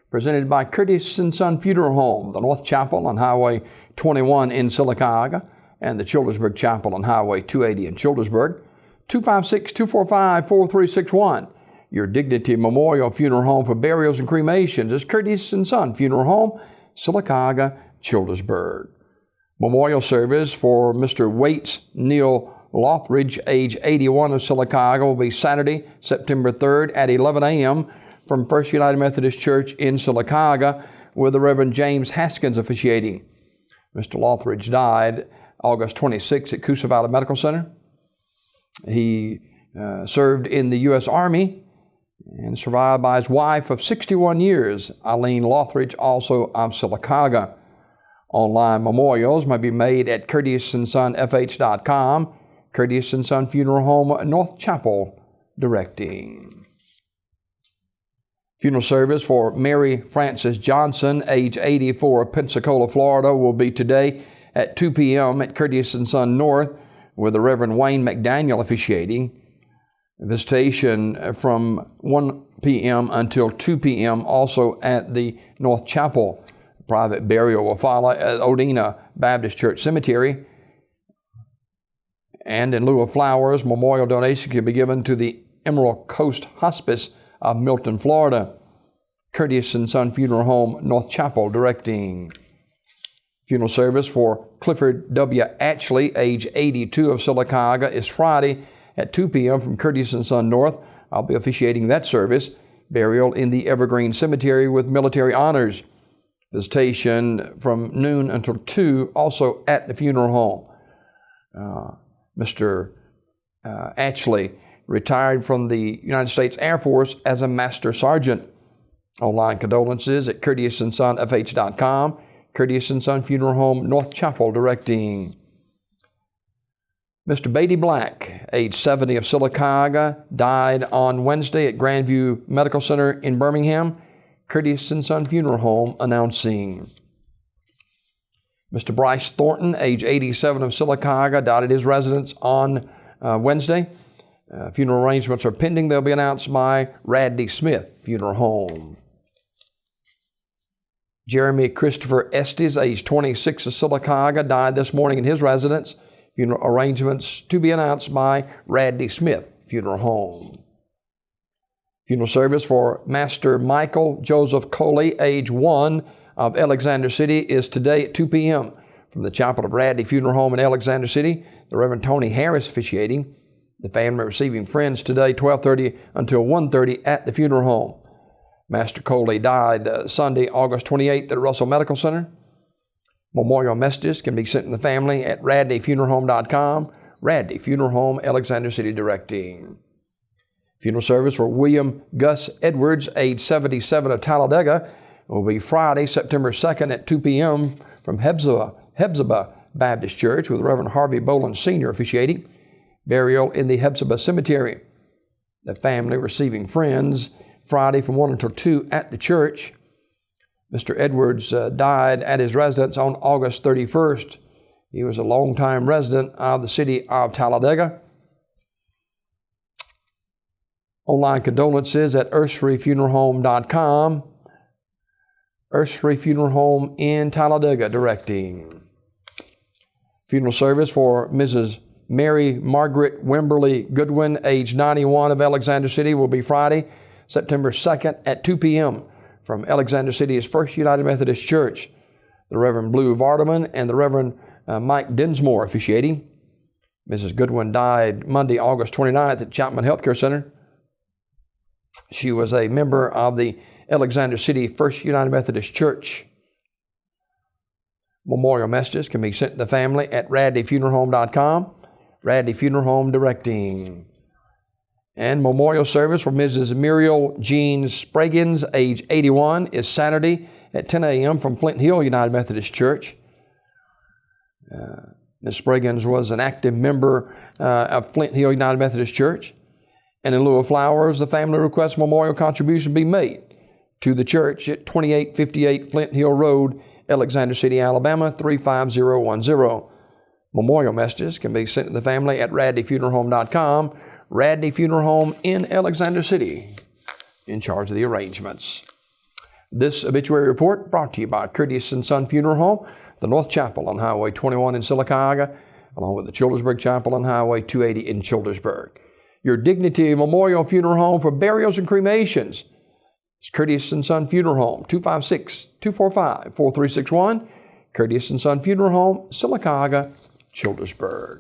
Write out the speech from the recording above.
presented by Curtis & Son Funeral Home, the North Chapel on Highway 21 in Sylacauga, and the Childersburg Chapel on Highway 280 in Childersburg. 256-245-4361. Your Dignity Memorial Funeral Home for burials and cremations is Curtis & Son Funeral Home, Sylacauga, Childersburg. Memorial service for Mr. Waits Neil Lothridge, age 81 of Sylacauga, will be Saturday, September 3rd at 11 a.m. from First United Methodist Church in Sylacauga, with the Reverend James Haskins officiating. Mr. Lothridge died August 26 at Coosa Valley Medical Center. He served in the U.S. Army and survived by his wife of 61 years, Eileen Lothridge, also of Sylacauga. Online memorials may be made at curtissonsonfh.com. Curtis & Son Funeral Home, North Chapel, directing. Funeral service for Mary Frances Johnson, age 84 of Pensacola, Florida, will be today at 2 p.m. at Curtis & Son North, with the Reverend Wayne McDaniel officiating. Visitation from 1 p.m. until 2 p.m. also at the North Chapel. Private burial will follow at Odina Baptist Church Cemetery. And in lieu of flowers, memorial donation can be given to the Emerald Coast Hospice of Milton, Florida. Curtis & Son Funeral Home, North Chapel, directing. Funeral service for Clifford W. Atchley, age 82 of Sylacauga, is Friday at 2 p.m. from Curtis & Son North. I'll be officiating that service. Burial in the Evergreen Cemetery with military honors. Visitation from noon until 2, also at the funeral home. Mr. Atchley retired from the United States Air Force as a Master Sergeant. Online condolences at curtissonsonfh.com. Curtis & Son Funeral Home, North Chapel, directing. Mr. Beatty Black, age 70 of Sylacauga, died on Wednesday at Grandview Medical Center in Birmingham. Curtis & Son Funeral Home, announcing. Mr. Bryce Thornton, age 87 of Sylacauga, died at his residence on Wednesday. Funeral arrangements are pending. They'll be announced by Radley Smith Funeral Home. Jeremy Christopher Estes, age 26 of Sylacauga, died this morning in his residence. Funeral arrangements to be announced by Radley Smith Funeral Home. Funeral service for Master Michael Joseph Coley, age 1 of Alexander City, is today at 2 p.m. from the Chapel of Radley Funeral Home in Alexander City. The Reverend Tony Harris officiating. The family receiving friends today, 12:30 until 1:30 at the funeral home. Master Coley died Sunday, August 28th at Russell Medical Center. Memorial messages can be sent to the family at radleyfuneralhome.com. Radley Funeral Home, Alexander City, directing. Funeral service for William Gus Edwards, age 77 of Talladega, will be Friday, September 2nd at 2 p.m. from Hephzibah Baptist Church, with Reverend Harvey Boland Sr. officiating. Burial in the Hephzibah Cemetery. The family receiving friends Friday from 1 until 2 at the church. Mr. Edwards died at his residence on August 31st. He was a longtime resident of the city of Talladega. Online condolences at ursharyfuneralhome.com. Ursary Funeral Home in Talladega, directing. Funeral service for Mrs. Mary Margaret Wimberly Goodwin, age 91 of Alexander City, will be Friday, September 2nd at 2 p.m. from Alexander City's First United Methodist Church. The Reverend Blue Vardaman and the Reverend Mike Dinsmore officiating. Mrs. Goodwin died Monday, August 29th at Chapman Healthcare Center. She was a member of the Alexander City First United Methodist Church. Memorial messages can be sent to the family at radleyfuneralhome.com. Radley Funeral Home, directing. And memorial service for Mrs. Muriel Jean Spraggins, age 81, is Saturday at 10 a.m. from Flint Hill United Methodist Church. Ms. Spraggins was an active member of Flint Hill United Methodist Church. And in lieu of flowers, the family requests memorial contribution be made to the church at 2858 Flint Hill Road, Alexander City, Alabama, 35010. Memorial messages can be sent to the family at radleyfuneralhome.com. Radley Funeral Home in Alexander City, in charge of the arrangements. This obituary report brought to you by Curtis & Son Funeral Home, the North Chapel on Highway 21 in Sylacauga, along with the Childersburg Chapel on Highway 280 in Childersburg. Your Dignity Memorial Funeral Home for burials and cremations. It's Curtis & Son Funeral Home, 256-245-4361. Curtis & Son Funeral Home, Sylacauga, Childersburg.